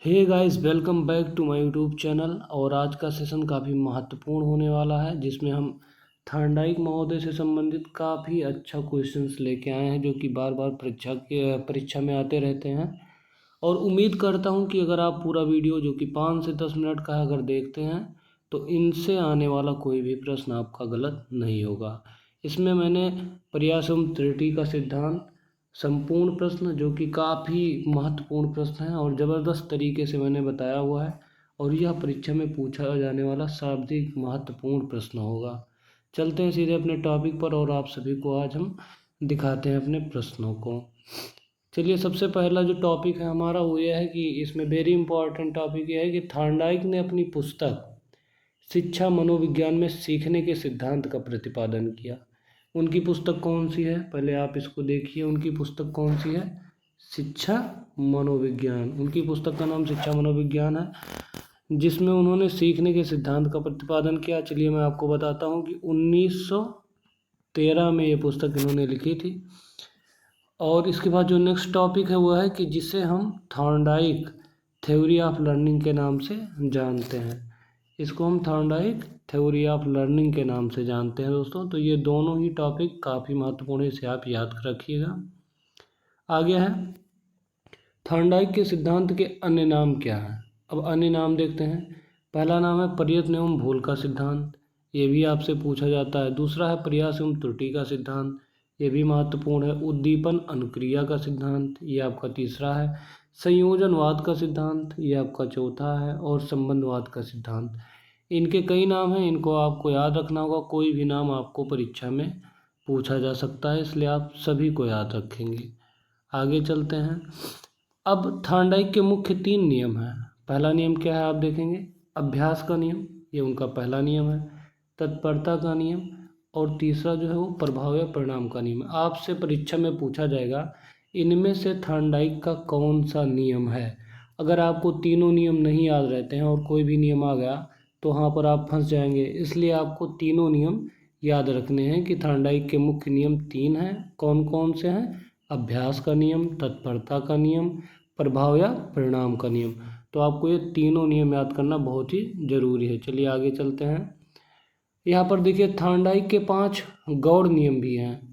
Hey guys, welcome back to my YouTube channel. और आज का सेशन काफ़ी महत्वपूर्ण होने वाला है, जिसमें हम थॉर्नडाइक महोदय से संबंधित काफ़ी अच्छा क्वेश्चंस लेके आए हैं, जो कि बार बार परीक्षा में आते रहते हैं। और उम्मीद करता हूं कि अगर आप पूरा वीडियो, जो कि 5 से 10 मिनट का है, अगर देखते हैं तो इनसे आने वाला कोई भी प्रश्न आपका गलत नहीं होगा। इसमें मैंने प्रयास एवं त्रुटि का सिद्धांत, संपूर्ण प्रश्न, जो कि काफ़ी महत्वपूर्ण प्रश्न है और ज़बरदस्त तरीके से मैंने बताया हुआ है, और यह परीक्षा में पूछा जाने वाला सर्वाधिक महत्वपूर्ण प्रश्न होगा। चलते हैं सीधे अपने टॉपिक पर और आप सभी को आज हम दिखाते हैं अपने प्रश्नों को। चलिए, सबसे पहला जो टॉपिक है हमारा वो यह है कि इसमें वेरी इंपॉर्टेंट टॉपिक यह है कि थॉर्नडाइक ने अपनी पुस्तक शिक्षा मनोविज्ञान में सीखने के सिद्धांत का प्रतिपादन किया। उनकी पुस्तक कौन सी है, पहले आप इसको देखिए। उनकी पुस्तक कौन सी है? शिक्षा मनोविज्ञान। उनकी पुस्तक का नाम शिक्षा मनोविज्ञान है, जिसमें उन्होंने सीखने के सिद्धांत का प्रतिपादन किया। चलिए मैं आपको बताता हूँ कि 1913 में ये पुस्तक इन्होंने लिखी थी। और इसके बाद जो नेक्स्ट टॉपिक है वो है कि जिसे हम थॉर्नडाइक थ्योरी ऑफ लर्निंग के नाम से जानते हैं। इसको हम थॉर्नडाइक थ्योरी ऑफ लर्निंग के नाम से जानते हैं दोस्तों। तो ये दोनों ही टॉपिक काफ़ी महत्वपूर्ण है, इसे आप याद रखिएगा। आगे है थॉर्नडाइक के सिद्धांत के अन्य नाम क्या हैं। अब अन्य नाम देखते हैं। पहला नाम है प्रयत्न एवं भूल का सिद्धांत, ये भी आपसे पूछा जाता है। दूसरा है प्रयास एवं त्रुटि का सिद्धांत, ये भी महत्वपूर्ण है। उद्दीपन अनुक्रिया का सिद्धांत, ये आपका तीसरा है। संयोजनवाद का सिद्धांत, ये आपका चौथा है। और संबंधवाद का सिद्धांत। इनके कई नाम हैं, इनको आपको याद रखना होगा। कोई भी नाम आपको परीक्षा में पूछा जा सकता है, इसलिए आप सभी को याद रखेंगे। आगे चलते हैं। अब थॉर्नडाइक के मुख्य 3 नियम हैं। पहला नियम क्या है आप देखेंगे, अभ्यास का नियम, ये उनका पहला नियम है। तत्परता का नियम, और तीसरा जो है वो प्रभाव या परिणाम का नियम है। आपसे परीक्षा में पूछा जाएगा इनमें से थॉर्नडाइक का कौन सा नियम है। अगर आपको तीनों नियम नहीं याद रहते हैं और कोई भी नियम आ गया तो वहाँ पर आप फंस जाएंगे। इसलिए आपको तीनों नियम याद रखने हैं कि थॉर्नडाइक के मुख्य नियम 3 हैं। कौन कौन से हैं? अभ्यास का नियम, तत्परता का नियम, प्रभाव या परिणाम का नियम। तो आपको ये तीनों नियम याद करना बहुत ही जरूरी है। चलिए आगे चलते हैं। यहाँ पर देखिए थॉर्नडाइक के 5 गौड़ नियम भी हैं।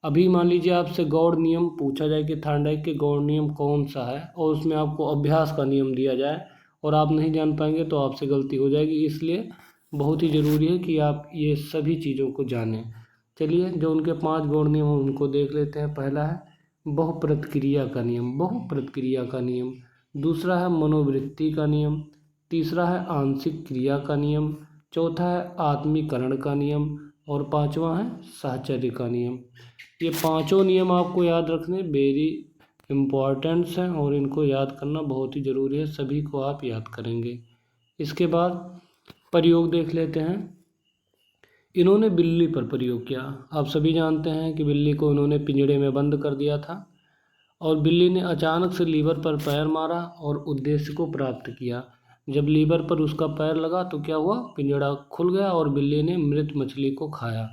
अभी मान लीजिए आपसे गौड़ नियम पूछा जाए कि थॉर्नडाइक के गौड़ नियम कौन सा है, और उसमें आपको अभ्यास का नियम दिया जाए और आप नहीं जान पाएंगे तो आपसे गलती हो जाएगी। इसलिए बहुत ही ज़रूरी है कि आप ये सभी चीज़ों को जानें। चलिए, जो उनके 5 गौड़ नियम हैं उनको देख लेते हैं। पहला है बहुप्रतक्रिया का नियम, बहुप्रतक्रिया का नियम। दूसरा है मनोवृत्ति का नियम। तीसरा है आंशिक क्रिया का नियम। चौथा है आत्मीकरण का नियम। और पांचवा है साहचर्य का नियम। ये पांचों नियम आपको याद रखने वेरी इम्पॉर्टेंट्स हैं, और इनको याद करना बहुत ही ज़रूरी है। सभी को आप याद करेंगे। इसके बाद प्रयोग देख लेते हैं। इन्होंने बिल्ली पर प्रयोग किया। आप सभी जानते हैं कि बिल्ली को इन्होंने पिंजड़े में बंद कर दिया था, और बिल्ली ने अचानक से लीवर पर पैर मारा और उद्देश्य को प्राप्त किया। जब लीवर पर उसका पैर लगा तो क्या हुआ, पिंजड़ा खुल गया और बिल्ली ने मृत मछली को खाया।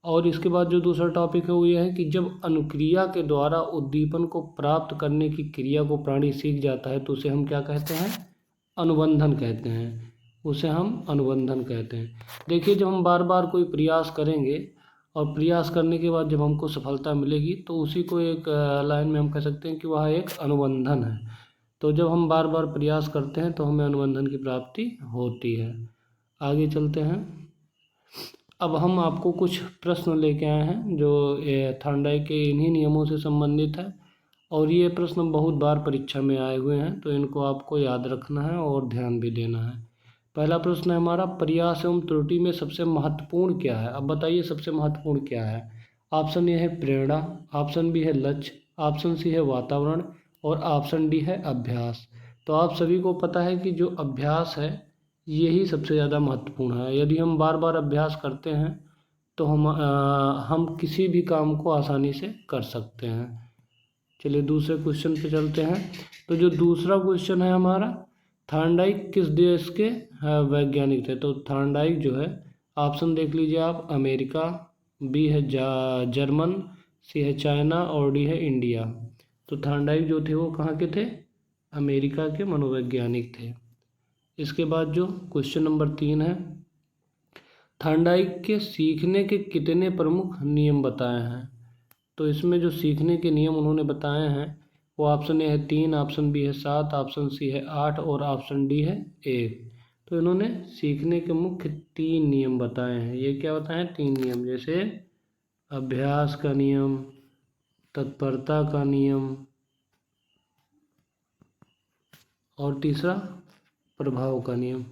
और इसके बाद जो दूसरा टॉपिक है वो यह है कि जब अनुक्रिया के द्वारा उद्दीपन को प्राप्त करने की क्रिया को प्राणी सीख जाता है तो उसे हम क्या कहते हैं? अनुबंधन कहते हैं। उसे हम अनुबंधन कहते हैं। देखिए, जब हम बार बार कोई प्रयास करेंगे और प्रयास करने के बाद जब हमको सफलता मिलेगी तो उसी को एक लाइन में हम कह सकते हैं कि वह एक अनुबंधन है। तो जब हम बार बार प्रयास करते हैं तो हमें अनुबंधन की प्राप्ति होती है। आगे चलते हैं। अब हम आपको कुछ प्रश्न लेके आए हैं जो थॉर्नडाइक के इन्हीं नियमों से संबंधित है, और ये प्रश्न बहुत बार परीक्षा में आए हुए हैं, तो इनको आपको याद रखना है और ध्यान भी देना है। पहला प्रश्न है हमारा, प्रयास एवं त्रुटि में सबसे महत्वपूर्ण क्या है? अब बताइए सबसे महत्वपूर्ण क्या है। ऑप्शन ए है प्रेरणा, ऑप्शन बी है लक्ष्य, ऑप्शन सी है वातावरण, और ऑप्शन डी है अभ्यास। तो आप सभी को पता है कि जो अभ्यास है यही सबसे ज़्यादा महत्वपूर्ण है। यदि हम बार बार अभ्यास करते हैं तो हम किसी भी काम को आसानी से कर सकते हैं। चलिए दूसरे क्वेश्चन पे चलते हैं। तो जो दूसरा क्वेश्चन है हमारा, थॉर्नडाइक किस देश के वैज्ञानिक थे? तो थॉर्नडाइक जो है, ऑप्शन देख लीजिए आप, अमेरिका, बी है जर्मन, सी है चाइना, और डी है इंडिया। तो थॉर्नडाइक जो थे वो कहाँ के थे? अमेरिका के मनोवैज्ञानिक थे। इसके बाद जो क्वेश्चन नंबर 3 है, थॉर्नडाइक के सीखने के कितने प्रमुख नियम बताए हैं। तो इसमें जो सीखने के नियम उन्होंने बताए हैं वो ऑप्शन ए है 3, ऑप्शन बी है 7, ऑप्शन सी है 8 और ऑप्शन डी है 1। तो इन्होंने सीखने के मुख्य 3 नियम बताए हैं। ये क्या बताए हैं? 3 नियम, जैसे अभ्यास का नियम, तत्परता का नियम और तीसरा प्रभाव का नियम।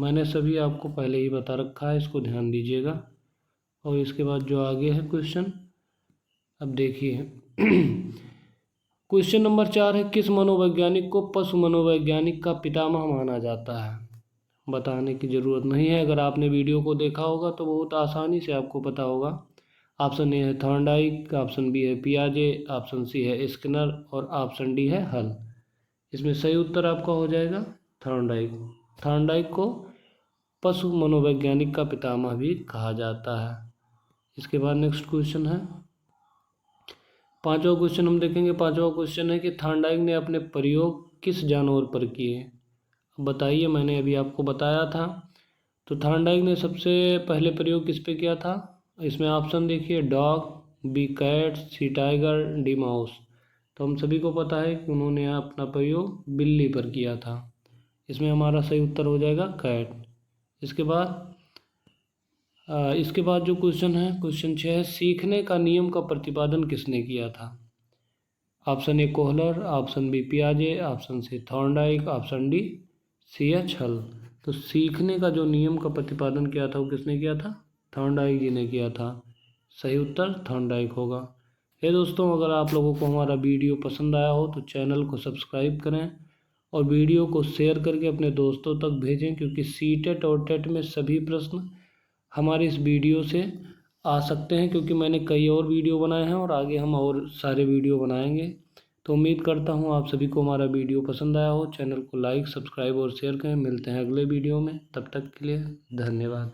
मैंने सभी आपको पहले ही बता रखा है, इसको ध्यान दीजिएगा। और इसके बाद जो आगे है क्वेश्चन, अब देखिए क्वेश्चन नंबर 4 है, किस मनोवैज्ञानिक को पशु मनोवैज्ञानिक का पितामह माना जाता है। बताने की ज़रूरत नहीं है, अगर आपने वीडियो को देखा होगा तो बहुत आसानी से आपको पता होगा। ऑप्शन ए है थॉर्नडाइक, ऑप्शन बी है पियाजे, ऑप्शन सी है स्किनर और ऑप्शन डी है हल। इसमें सही उत्तर आपका हो जाएगा थॉर्नडाइक। थॉर्नडाइक को पशु मनोवैज्ञानिक का पितामह भी कहा जाता है। इसके बाद नेक्स्ट क्वेश्चन है, 5वां क्वेश्चन हम देखेंगे। 5वां क्वेश्चन है कि थॉर्नडाइक ने अपने प्रयोग किस जानवर पर किए। बताइए, मैंने अभी आपको बताया था। तो थॉर्नडाइक ने सबसे पहले प्रयोग किस पे किया था। इसमें ऑप्शन देखिए, डॉग, बी कैट, सी टाइगर, डी माउस। तो हम सभी को पता है कि उन्होंने अपना प्रयोग बिल्ली पर किया था। इसमें हमारा सही उत्तर हो जाएगा कैट। इसके बाद जो क्वेश्चन है, क्वेश्चन 6 है, सीखने का नियम का प्रतिपादन किसने किया था। Option A Kohler, option B पियाजे, option C Thorndike, option D C H Hull. तो सीखने का जो नियम का प्रतिपादन किया था वो किसने किया था? थॉर्नडाइक जी ने किया था। सही उत्तर थॉर्नडाइक होगा। हे दोस्तों, अगर आप लोगों को हमारा वीडियो पसंद आया हो तो चैनल को सब्सक्राइब करें और वीडियो को शेयर करके अपने दोस्तों तक भेजें, क्योंकि सीटेट और टेट में सभी प्रश्न हमारे इस वीडियो से आ सकते हैं, क्योंकि मैंने कई और वीडियो बनाए हैं और आगे हम और सारे वीडियो बनाएंगे। तो उम्मीद करता हूँ आप सभी को हमारा वीडियो पसंद आया हो। चैनल को लाइक, सब्सक्राइब और शेयर करें। मिलते हैं अगले वीडियो में, तब तक के लिए धन्यवाद।